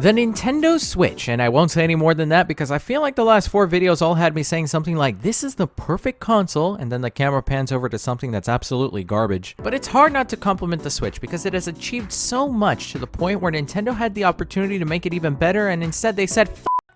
The Nintendo Switch, and I won't say any more than that because I feel like the last 4 videos all had me saying something like, this is the perfect console, and then the camera pans over to something that's absolutely garbage. But it's hard not to compliment the Switch because it has achieved so much to the point where Nintendo had the opportunity to make it even better, and instead they said,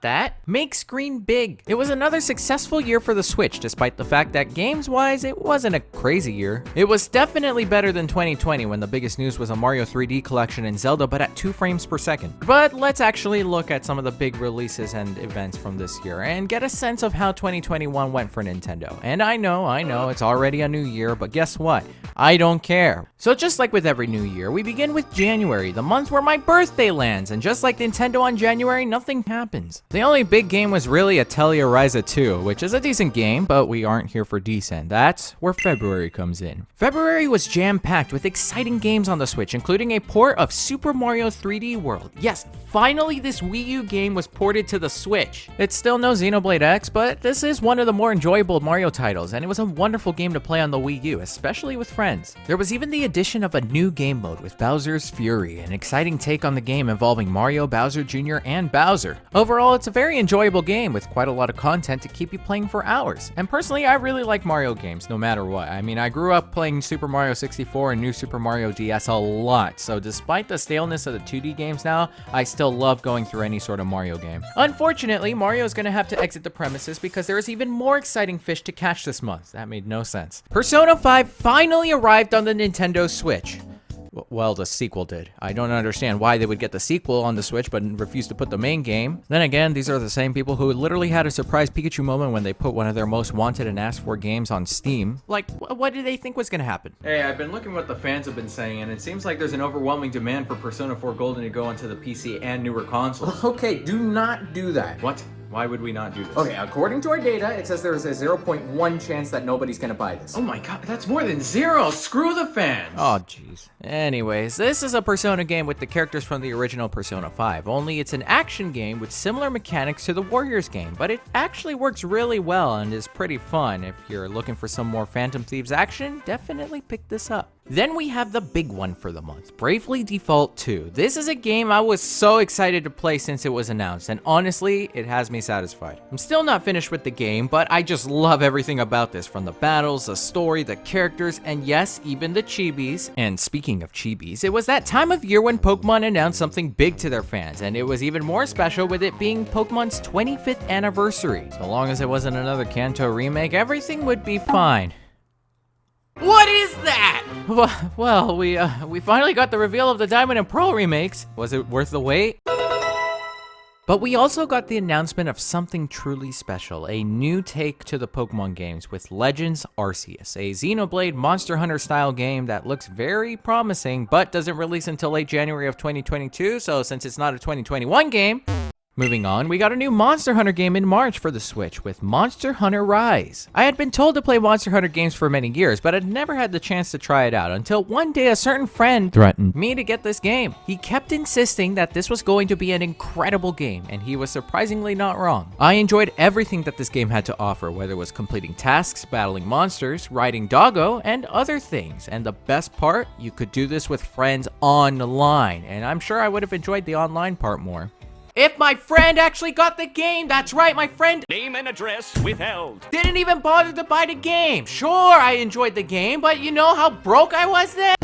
that, make screen big. It was another successful year for the Switch, despite the fact that games-wise, it wasn't a crazy year. It was definitely better than 2020 when the biggest news was a Mario 3D collection and Zelda, but at 2 frames per second. But let's actually look at some of the big releases and events from this year and get a sense of how 2021 went for Nintendo. And I know, it's already a new year, but guess what? I don't care. So just like with every new year, we begin with January, the month where my birthday lands, and just like Nintendo on January, nothing happens. The only big game was really Atelier Ryza 2, which is a decent game, but we aren't here for decent. That's where February comes in. February was jam-packed with exciting games on the Switch, including a port of Super Mario 3D World. Yes, finally this Wii U game was ported to the Switch. It's still no Xenoblade X, but this is one of the more enjoyable Mario titles, and it was a wonderful game to play on the Wii U, especially with friends. There was even the addition of a new game mode with Bowser's Fury, an exciting take on the game involving Mario, Bowser Jr., and Bowser. Overall, it's a very enjoyable game with quite a lot of content to keep you playing for hours. And personally, I really like Mario games, no matter what. I mean, I grew up playing Super Mario 64 and New Super Mario DS a lot, so despite the staleness of the 2D games now, I still love going through any sort of Mario game. Unfortunately, Mario is going to have to exit the premises because there is even more exciting fish to catch this month. That made no sense. Persona 5 finally arrived on the Nintendo Switch. Well, the sequel did. I don't understand why they would get the sequel on the Switch but refuse to put the main game. Then again, these are the same people who literally had a surprise Pikachu moment when they put one of their most wanted and asked for games on Steam. Like, what did they think was gonna happen? Hey, I've been looking what the fans have been saying, and it seems like there's an overwhelming demand for Persona 4 Golden to go onto the PC and newer consoles. Okay, do not do that. What? Why would we not do this? Okay, according to our data, it says there's a 0.1 chance that nobody's gonna buy this. Oh my god, that's more than 0! Screw the fans! Oh jeez. Anyways, this is a Persona game with the characters from the original Persona 5, only it's an action game with similar mechanics to the Warriors game, but it actually works really well and is pretty fun. If you're looking for some more Phantom Thieves action, definitely pick this up. Then we have the big one for the month, Bravely Default 2. This is a game I was so excited to play since it was announced, and honestly, it has me satisfied. I'm still not finished with the game, but I just love everything about this, from the battles, the story, the characters, and yes, even the chibis. And speaking of chibis, it was that time of year when Pokemon announced something big to their fans, and it was even more special with it being Pokemon's 25th anniversary. So long as it wasn't another Kanto remake, everything would be fine. What is that? Well, we finally got the reveal of the Diamond and Pearl remakes. Was it worth the wait? But we also got the announcement of something truly special, a new take to the Pokemon games with Legends Arceus, a Xenoblade Monster Hunter style game that looks very promising, but doesn't release until late January of 2022, so since it's not a 2021 game. Moving on, we got a new Monster Hunter game in March for the Switch with Monster Hunter Rise. I had been told to play Monster Hunter games for many years, but I'd never had the chance to try it out until one day a certain friend threatened me to get this game. He kept insisting that this was going to be an incredible game, and he was surprisingly not wrong. I enjoyed everything that this game had to offer, whether it was completing tasks, battling monsters, riding Doggo, and other things. And the best part, you could do this with friends online, and I'm sure I would have enjoyed the online part more. If my friend actually got the game, that's right, my friend. Name and address withheld. Didn't even bother to buy the game. Sure, I enjoyed the game, but you know how broke I was then?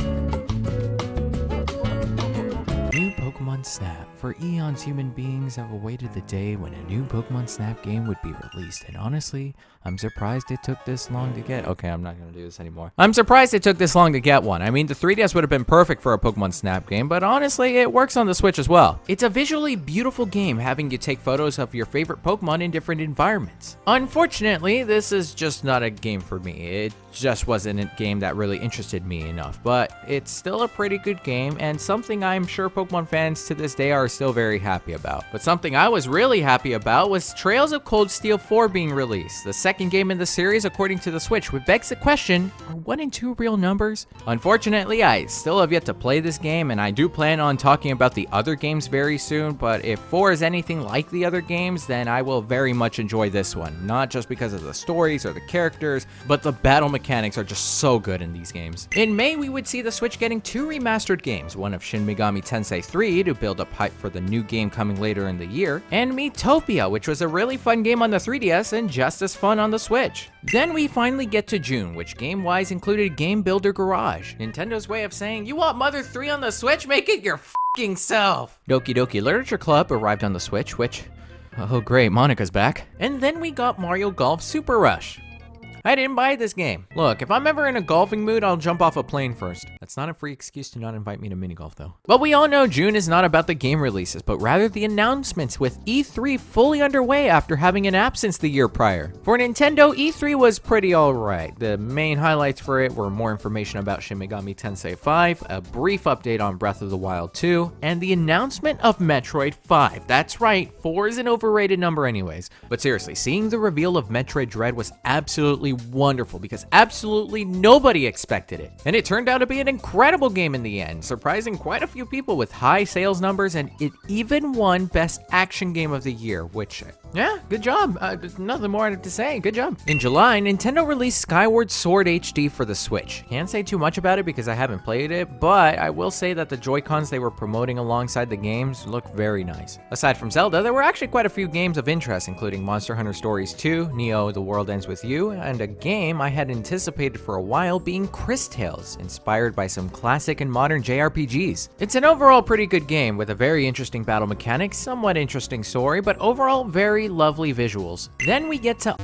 New Pokemon Snap. For eons, human beings have awaited the day when a new Pokemon Snap game would be released, and honestly, I'm surprised it took this long to get. Okay, I'm not gonna do this anymore. I'm surprised it took this long to get one. I mean, the 3DS would have been perfect for a Pokemon Snap game, but honestly, it works on the Switch as well. It's a visually beautiful game, having you take photos of your favorite Pokemon in different environments. Unfortunately, this is just not a game for me. It just wasn't a game that really interested me enough, but it's still a pretty good game, and something I'm sure Pokemon fans to this day are still very happy about. But something I was really happy about was Trails of Cold Steel 4 being released, the second game in the series according to the Switch, which begs the question, are 1 and 2 real numbers? Unfortunately, I still have yet to play this game, and I do plan on talking about the other games very soon, but if 4 is anything like the other games, then I will very much enjoy this one, not just because of the stories or the characters, but the battle mechanics are just so good in these games. In May, we would see the Switch getting 2 remastered games, one of Shin Megami Tensei 3 to build up hype for the new game coming later in the year, and Miitopia, which was a really fun game on the 3DS and just as fun on the Switch. Then we finally get to June, which game-wise included Game Builder Garage, Nintendo's way of saying, you want Mother 3 on the Switch? Make it your f***ing self! Doki Doki Literature Club arrived on the Switch, which, oh great, Monica's back. And then we got Mario Golf Super Rush. I didn't buy this game. Look, if I'm ever in a golfing mood, I'll jump off a plane first. That's not a free excuse to not invite me to mini golf though. But we all know June is not about the game releases, but rather the announcements, with E3 fully underway after having an absence the year prior. For Nintendo, E3 was pretty alright. The main highlights for it were more information about Shin Megami Tensei 5, a brief update on Breath of the Wild 2, and the announcement of Metroid 5. That's right, 4 is an overrated number anyways. But seriously, seeing the reveal of Metroid Dread was absolutely wonderful because absolutely nobody expected it. And it turned out to be an incredible game in the end, surprising quite a few people with high sales numbers, and it even won Best Action Game of the Year, which, yeah, good job. Nothing more to say, good job. In July, Nintendo released Skyward Sword HD for the Switch. Can't say too much about it because I haven't played it, but I will say that the Joy-Cons they were promoting alongside the games look very nice. Aside from Zelda, there were actually quite a few games of interest, including Monster Hunter Stories 2, Neo: The World Ends With You, and a game I had anticipated for a while being Cris Tales, inspired by some classic and modern JRPGs. It's an overall pretty good game with a very interesting battle mechanic, somewhat interesting story, but overall very lovely visuals. Then we get to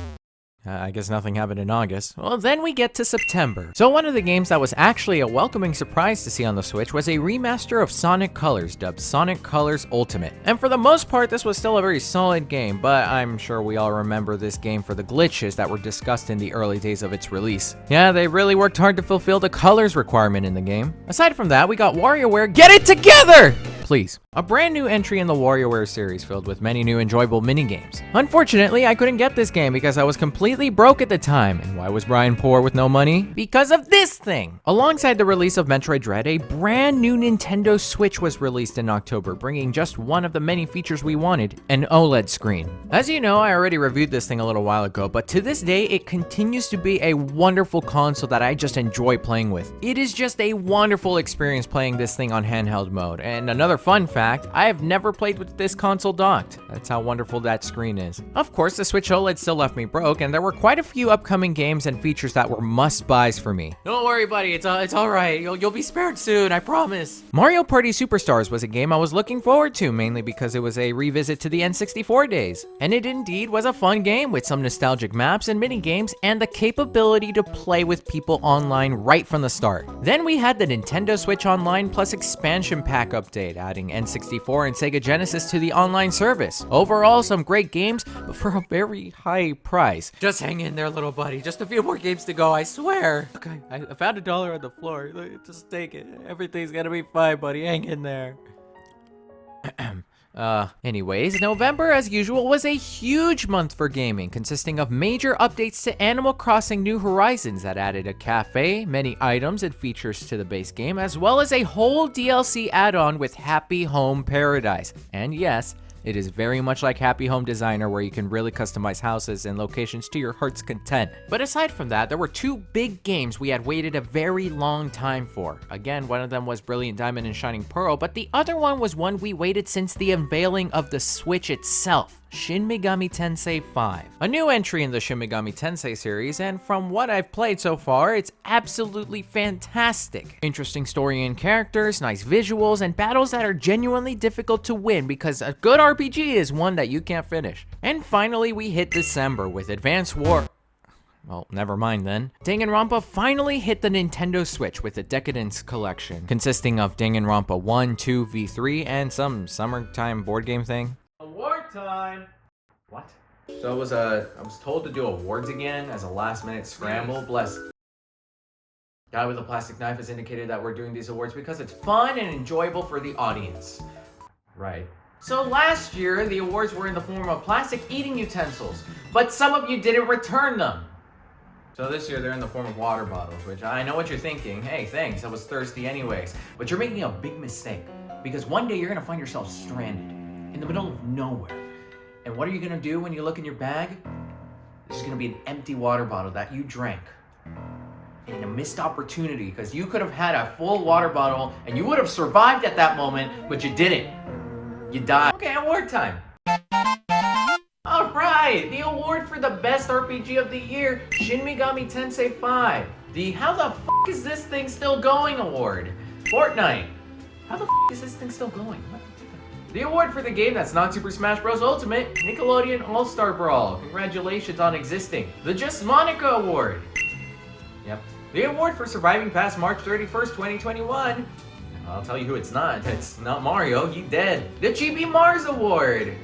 I guess nothing happened in August. Well, then we get to September. So one of the games that was actually a welcoming surprise to see on the Switch was a remaster of Sonic Colors, dubbed Sonic Colors Ultimate. And for the most part, this was still a very solid game, but I'm sure we all remember this game for the glitches that were discussed in the early days of its release. Yeah, they really worked hard to fulfill the colors requirement in the game. Aside from that, we got WarioWare Get It Together! Please. A brand new entry in the WarioWare series filled with many new enjoyable minigames. Unfortunately, I couldn't get this game because I was completely broke at the time. And why was Brian poor with no money? Because of this thing! Alongside the release of Metroid Dread, a brand new Nintendo Switch was released in October, bringing just one of the many features we wanted, an OLED screen. As you know, I already reviewed this thing a little while ago, but to this day, it continues to be a wonderful console that I just enjoy playing with. It is just a wonderful experience playing this thing on handheld mode. And another fun fact, I have never played with this console docked. That's how wonderful that screen is. Of course, the Switch OLED still left me broke, and there were quite a few upcoming games and features that were must-buys for me. Don't worry, buddy, it's all right. You'll be spared soon, I promise. Mario Party Superstars was a game I was looking forward to, mainly because it was a revisit to the N64 days. And it indeed was a fun game with some nostalgic maps and mini-games and the capability to play with people online right from the start. Then we had the Nintendo Switch Online Plus expansion pack update, adding N64 and Sega Genesis to the online service. Overall, some great games, but for a very high price. Just hang in there, little buddy. Just a few more games to go, I swear. Okay, I found $1 on the floor. Just take it. Everything's gonna be fine, buddy. Hang in there. Anyways, November, as usual, was a huge month for gaming, consisting of major updates to Animal Crossing New Horizons that added a cafe, many items and features to the base game, as well as a whole DLC add-on with Happy Home Paradise. And yes, it is very much like Happy Home Designer, where you can really customize houses and locations to your heart's content. But aside from that, there were two big games we had waited a very long time for. Again, one of them was Brilliant Diamond and Shining Pearl, but the other one was one we waited since the unveiling of the Switch itself. Shin Megami Tensei 5. A new entry in the Shin Megami Tensei series, and from what I've played so far, it's absolutely fantastic. Interesting story and characters, nice visuals, and battles that are genuinely difficult to win because a good RPG is one that you can't finish. And finally, we hit December with Advance War. Well, never mind then. Danganronpa finally hit the Nintendo Switch with the Decadence Collection, consisting of Danganronpa 1, 2, V3, and some summertime board game thing. Award time! What? So I was told to do awards again as a last-minute scramble. Bless. Guy with a plastic knife has indicated that we're doing these awards because it's fun and enjoyable for the audience. Right. So last year, the awards were in the form of plastic eating utensils, but some of you didn't return them. So this year, they're in the form of water bottles, which I know what you're thinking. Hey, thanks, I was thirsty anyways. But you're making a big mistake, because one day you're gonna find yourself stranded in the middle of nowhere. And what are you gonna do when you look in your bag? There's gonna be an empty water bottle that you drank. And a missed opportunity, because you could have had a full water bottle and you would have survived at that moment, but you didn't. You die. Okay, award time. Alright, the award for the best RPG of the year, Shin Megami Tensei 5. The How the F is this thing still going award. Fortnite. How the F is this thing still going? What? The award for the game that's not Super Smash Bros. Ultimate, Nickelodeon All-Star Brawl. Congratulations on existing. The Just Monica Award. Yep. The award for surviving past March 31st, 2021. I'll tell you who it's not. It's not Mario, he dead. The Chibi Mars Award.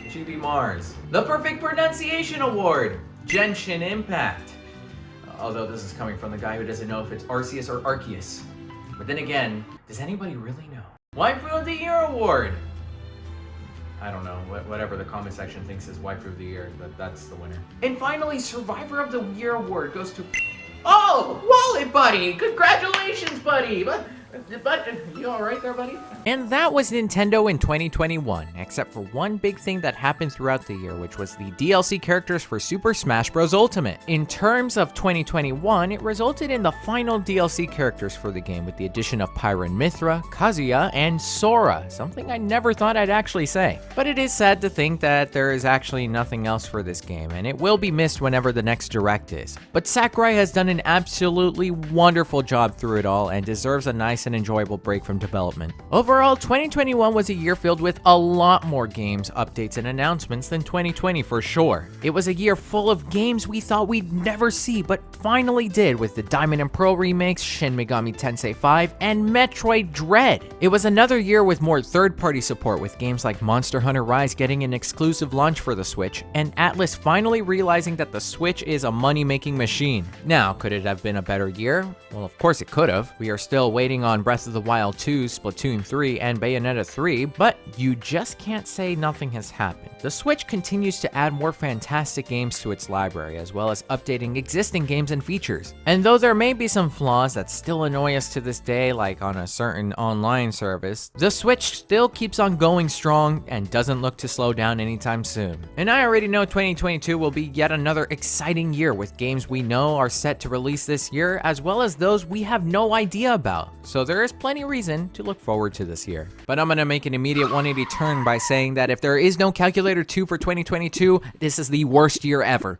Chibi Mars. The Perfect Pronunciation Award. Genshin Impact. Although this is coming from the guy who doesn't know if it's Arceus or Arceus. But then again, does anybody really know? Waifu of the Year Award. I don't know, whatever the comment section thinks is Waifu of the Year, but that's the winner. And finally, Survivor of the Year Award goes to... Oh, Wallet Buddy! Congratulations, buddy! But you alright there, buddy? And that was Nintendo in 2021, except for one big thing that happened throughout the year, which was the DLC characters for Super Smash Bros. Ultimate. In terms of 2021, it resulted in the final DLC characters for the game with the addition of Pyra and Mithra, Kazuya, and Sora, something I never thought I'd actually say. But it is sad to think that there is actually nothing else for this game, and it will be missed whenever the next Direct is. But Sakurai has done an absolutely wonderful job through it all and deserves a nice and enjoyable break from development. Overall, 2021 was a year filled with a lot more games, updates, and announcements than 2020 for sure. It was a year full of games we thought we'd never see, but finally did with the Diamond and Pearl remakes, Shin Megami Tensei 5, and Metroid Dread. It was another year with more third-party support with games like Monster Hunter Rise getting an exclusive launch for the Switch, and Atlas finally realizing that the Switch is a money-making machine. Now, could it have been a better year? Well, of course it could have. We are still waiting on Breath of the Wild 2, Splatoon 3, and Bayonetta 3, but you just can't say nothing has happened. The Switch continues to add more fantastic games to its library, as well as updating existing games and features. And though there may be some flaws that still annoy us to this day, like on a certain online service, the Switch still keeps on going strong and doesn't look to slow down anytime soon. And I already know 2022 will be yet another exciting year with games we know are set to release this year, as well as those we have no idea about. So there is plenty of reason to look forward to this year. But I'm gonna make an immediate 180 turn by saying that if there is no Calculator 2 for 2022, this is the worst year ever.